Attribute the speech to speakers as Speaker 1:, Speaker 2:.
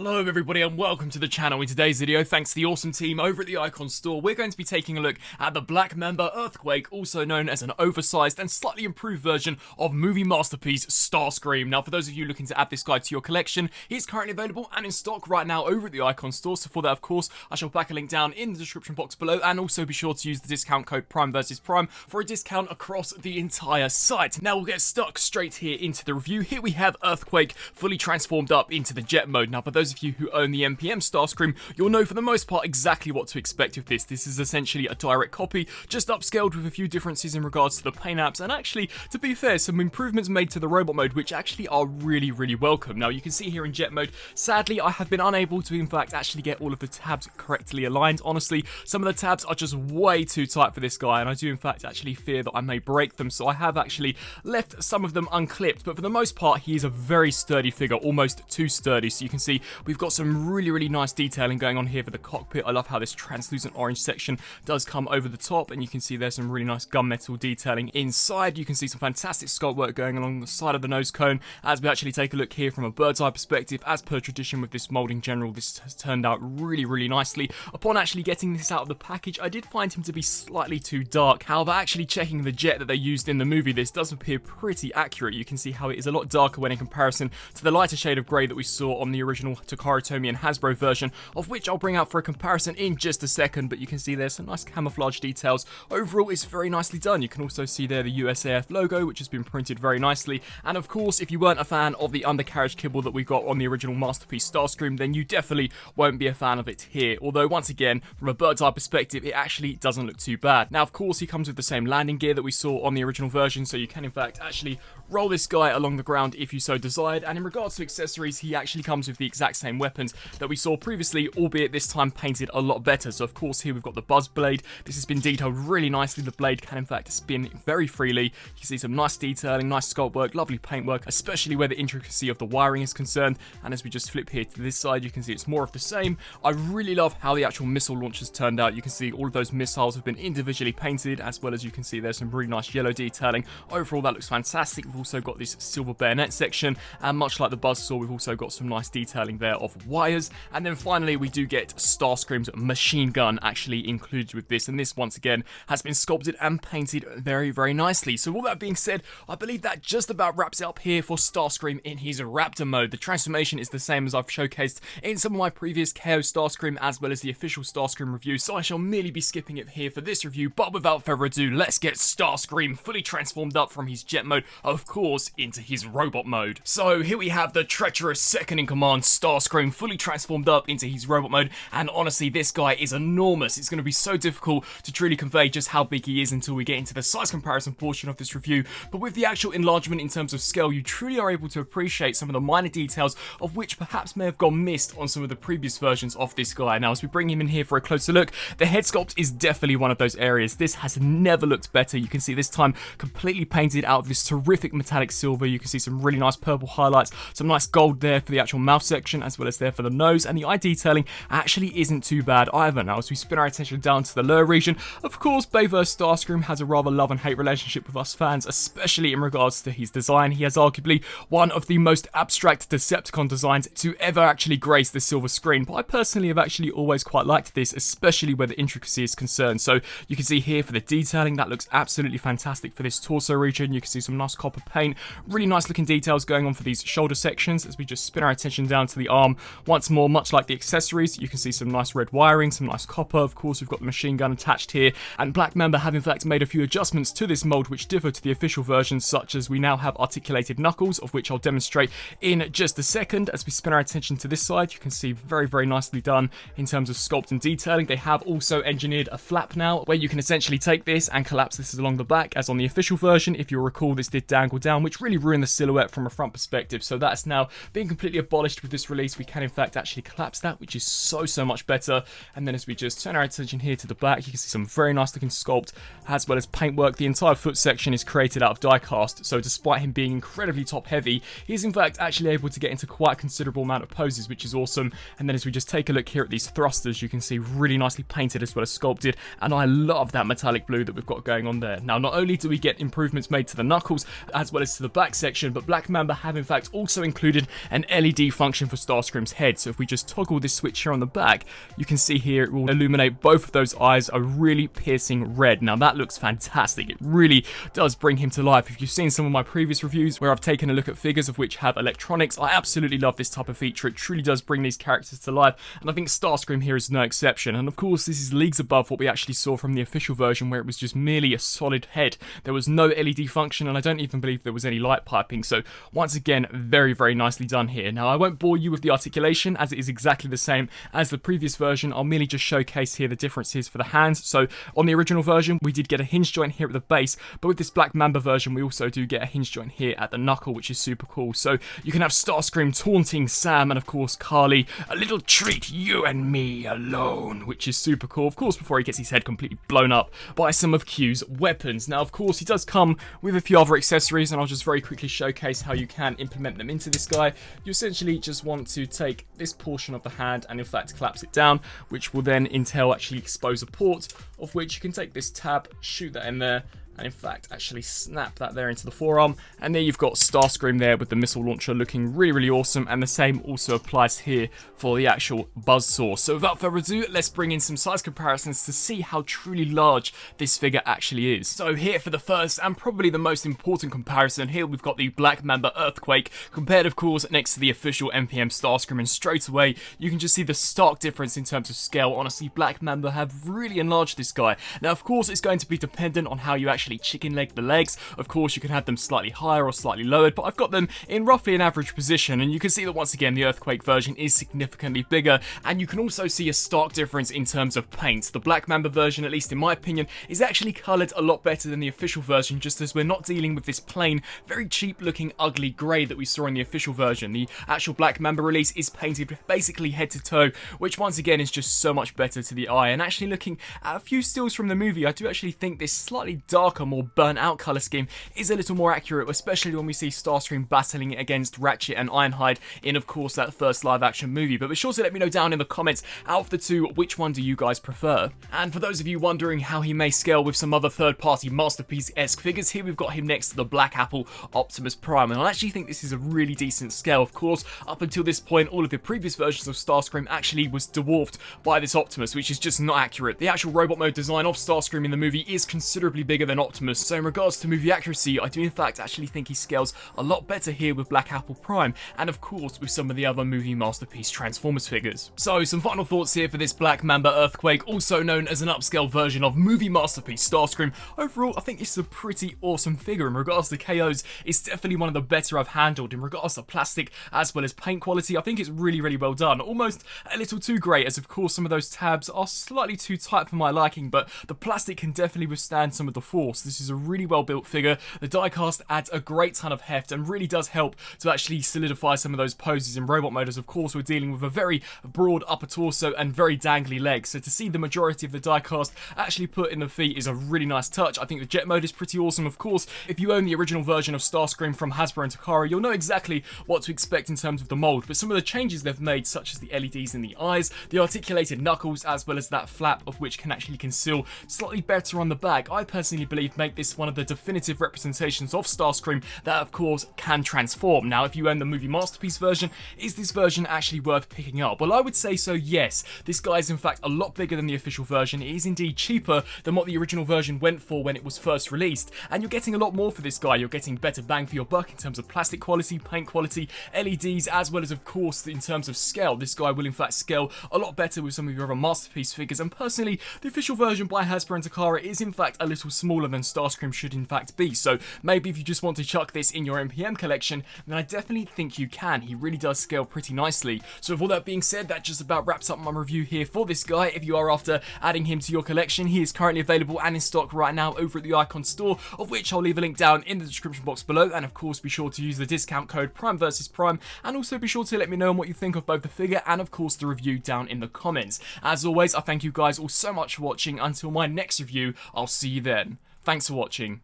Speaker 1: Hello everybody and welcome to the channel. In today's video, thanks to the awesome team over at the Icon Store, we're going to be taking a look at the Black Mamba Earthquake, also known as an oversized and slightly improved version of movie masterpiece Starscream. Now, for those of you looking to add this guy to your collection, he's currently available and in stock right now over at the Icon Store. So for that, of course, I shall back a link down in the description box below, and also be sure to use the discount code Prime vs Prime for a discount across the entire site. Now we'll get stuck straight here into the review. Here we have Earthquake fully transformed up into the jet mode. Now, for those of you who own the MPM STARSCREAM, you'll know for the most part exactly what to expect of this. This is essentially a direct copy, just upscaled with a few differences in regards to the paint apps, and actually, to be fair, some improvements made to the robot mode which actually are really welcome. Now, you can see here in jet mode, sadly I have been unable to in fact actually get all of the tabs correctly aligned. Honestly, some of the tabs are just way too tight for this guy, and I do in fact actually fear that I may break them, so I have actually left some of them unclipped, but for the most part he is a very sturdy figure, almost too sturdy. So you can see we've got some really nice detailing going on here for the cockpit. I love how this translucent orange section does come over the top, and you can see there's some really nice gunmetal detailing inside. You can see some fantastic sculpt work going along the side of the nose cone. As we actually take a look here from a bird's eye perspective, as per tradition with this mold in general, this has turned out really nicely. Upon actually getting this out of the package, I did find him to be slightly too dark. However, actually checking the jet that they used in the movie, this does appear pretty accurate. You can see how it is a lot darker when in comparison to the lighter shade of grey that we saw on the original Takara Tomy and Hasbro version, of which I'll bring out for a comparison in just a second. But you can see there's some nice camouflage details. Overall, it's very nicely done. You can also see there the USAF logo, which has been printed very nicely. And of course, if you weren't a fan of the undercarriage kibble that we got on the original masterpiece Starscream, then you definitely won't be a fan of it here. Although, once again, from a bird's eye perspective, it actually doesn't look too bad. Now, of course, he comes with the same landing gear that we saw on the original version, so you can in fact actually roll this guy along the ground if you so desired. And in regards to accessories, he actually comes with the exact same weapons that we saw previously, albeit this time painted a lot better. So of course here we've got the buzz blade. This has been detailed really nicely. The blade can in fact spin very freely. You can see some nice detailing, nice sculpt work, lovely paint work, especially where the intricacy of the wiring is concerned. And as we just flip here to this side, you can see it's more of the same. I really love how the actual missile launchers turned out. You can see all of those missiles have been individually painted, as well as you can see there's some really nice yellow detailing. Overall, that looks fantastic. We've also got this silver bayonet section, and much like the buzzsaw, we've also got some nice detailing there of wires. And then finally, we do get Starscream's machine gun actually included with this, and this once again has been sculpted and painted very nicely. So all that being said, I believe that just about wraps it up here for Starscream in his Raptor mode. The transformation is the same as I've showcased in some of my previous KO Starscream as well as the official Starscream review, so I shall merely be skipping it here for this review. But without further ado, let's get Starscream fully transformed up from his jet mode, of course, into his robot mode. So here we have the treacherous second in command Starscream fully transformed up into his robot mode, and honestly this guy is enormous. It's going to be so difficult to truly convey just how big he is until we get into the size comparison portion of this review, but with the actual enlargement in terms of scale, you truly are able to appreciate some of the minor details of which perhaps may have gone missed on some of the previous versions of this guy. Now, as we bring him in here for a closer look, the head sculpt is definitely one of those areas. This has never looked better. You can see this time completely painted out of this terrific metallic silver. You can see some really nice purple highlights, some nice gold there for the actual mouth section, as well as there for the nose, and the eye detailing actually isn't too bad either. Now, as we spin our attention down to the lower region, of course, Bay vs Starscream has a rather love and hate relationship with us fans, especially in regards to his design. He has arguably one of the most abstract Decepticon designs to ever actually grace the silver screen, but I personally have actually always quite liked this, especially where the intricacy is concerned. So you can see here for the detailing, that looks absolutely fantastic for this torso region. You can see some nice copper paint, really nice looking details going on for these shoulder sections. As we just spin our attention down to the arm, once more, much like the accessories, you can see some nice red wiring, some nice copper. Of course, we've got the machine gun attached here, and Black Mamba have in fact made a few adjustments to this mold which differ to the official version, such as we now have articulated knuckles, of which I'll demonstrate in just a second. As we spin our attention to this side, you can see very nicely done in terms of sculpt and detailing. They have also engineered a flap now, where you can essentially take this and collapse this along the back, as on the official version, if you'll recall, this did dangle down, which really ruined the silhouette from a front perspective. So that's now being completely abolished with this release. We can in fact actually collapse that, which is so much better. And then as we just turn our attention here to the back, you can see some very nice looking sculpt as well as paintwork. The entire foot section is created out of die cast, so despite him being incredibly top heavy, he's in fact actually able to get into quite a considerable amount of poses, which is awesome. And then as we just take a look here at these thrusters, you can see really nicely painted as well as sculpted, and I love that metallic blue that we've got going on there. Now, not only do we get improvements made to the knuckles as well as to the back section, but Black Mamba have in fact also included an LED function for Starscream's head. So if we just toggle this switch here on the back, you can see here it will illuminate both of those eyes a really piercing red. Now that looks fantastic. It really does bring him to life. If you've seen some of my previous reviews where I've taken a look at figures of which have electronics, I absolutely love this type of feature. It truly does bring these characters to life, and I think Starscream here is no exception. And of course, this is leagues above what we actually saw from the official version, where it was just merely a solid head. There was no LED function, and I don't even believe there was any light piping. So once again, very, very nicely done here. Now I won't bore you with the articulation, as it is exactly the same as the previous version. I'll merely just showcase here the differences for the hands. So on the original version, we did get a hinge joint here at the base, but with this Black Mamba version, we also do get a hinge joint here at the knuckle, which is super cool. So you can have Starscream taunting Sam, and of course Carly, a little treat, you and me alone, which is super cool. Of course, before he gets his head completely blown up by some of Q's weapons. Now, of course, he does come with a few other accessories, and I'll just very quickly showcase how you can implement them into this guy. You essentially just want to take this portion of the hand and in fact collapse it down, which will then entail actually expose a port, of which you can take this tab, shoot that in there, and in fact actually snap that there into the forearm, and there you've got Starscream there with the missile launcher looking really, really awesome. And the same also applies here for the actual buzzsaw. So without further ado, let's bring in some size comparisons to see how truly large this figure actually is. So here for the first and probably the most important comparison, here we've got the Black Mamba Earthquake compared of course next to the official MPM Starscream, and straight away you can just see the stark difference in terms of scale. Honestly, Black Mamba have really enlarged this guy. Now of course it's going to be dependent on how you actually chicken leg the legs. Of course you can have them slightly higher or slightly lowered, but I've got them in roughly an average position, and you can see that once again the Earthquake version is significantly bigger, and you can also see a stark difference in terms of paint. The Black Mamba version, at least in my opinion, is actually coloured a lot better than the official version, just as we're not dealing with this plain, very cheap looking ugly grey that we saw in the official version. The actual Black Mamba release is painted basically head to toe, which once again is just so much better to the eye. And actually looking at a few stills from the movie, I do actually think this slightly darker, more burnt out colour scheme is a little more accurate, especially when we see Starscream battling against Ratchet and Ironhide in of course that first live action movie. But be sure to let me know down in the comments, out of the two, which one do you guys prefer? And for those of you wondering how he may scale with some other third party Masterpiece-esque figures, here we've got him next to the Black Apple Optimus Prime, and I actually think this is a really decent scale. Of course, up until this point, all of the previous versions of Starscream actually was dwarfed by this Optimus, which is just not accurate. The actual robot mode design of Starscream in the movie is considerably bigger than Optimus, so in regards to movie accuracy, I do in fact actually think he scales a lot better here with Black Apple Prime, and of course with some of the other movie Masterpiece Transformers figures. So some final thoughts here for this Black Mamba Earthquake, also known as an upscale version of movie Masterpiece Starscream. Overall, I think this is a pretty awesome figure. In regards to KOs, it's definitely one of the better I've handled. In regards to plastic as well as paint quality, I think it's really, really well done. Almost a little too great, as of course some of those tabs are slightly too tight for my liking, but the plastic can definitely withstand some of the force. This is a really well built figure. The diecast adds a great ton of heft and really does help to actually solidify some of those poses in robot mode, as of course we're dealing with a very broad upper torso and very dangly legs. So to see the majority of the diecast actually put in the feet is a really nice touch. I think the jet mode is pretty awesome. Of course, if you own the original version of Starscream from Hasbro and Takara, you'll know exactly what to expect in terms of the mold, but some of the changes they've made, such as the LEDs in the eyes, the articulated knuckles, as well as that flap of which can actually conceal slightly better on the back, I personally believe make this one of the definitive representations of Starscream that of course can transform. Now if you own the movie Masterpiece version, is this version actually worth picking up? Well, I would say so, yes. This guy is in fact a lot bigger than the official version. It is indeed cheaper than what the original version went for when it was first released, and you're getting a lot more for this guy. You're getting better bang for your buck in terms of plastic quality, paint quality, LEDs, as well as of course in terms of scale. This guy will in fact scale a lot better with some of your other Masterpiece figures, and personally the official version by Hasbro and Takara is in fact a little smaller than Starscream should in fact be. So maybe if you just want to chuck this in your MPM collection, then I definitely think you can. He really does scale pretty nicely. So with all that being said, that just about wraps up my review here for this guy. If you are after adding him to your collection, he is currently available and in stock right now over at the Icon store, of which I'll leave a link down in the description box below. And of course be sure to use the discount code Prime vs Prime, and also be sure to let me know what you think of both the figure and of course the review down in the comments. As always, I thank you guys all so much for watching. Until my next review, I'll see you then. Thanks for watching.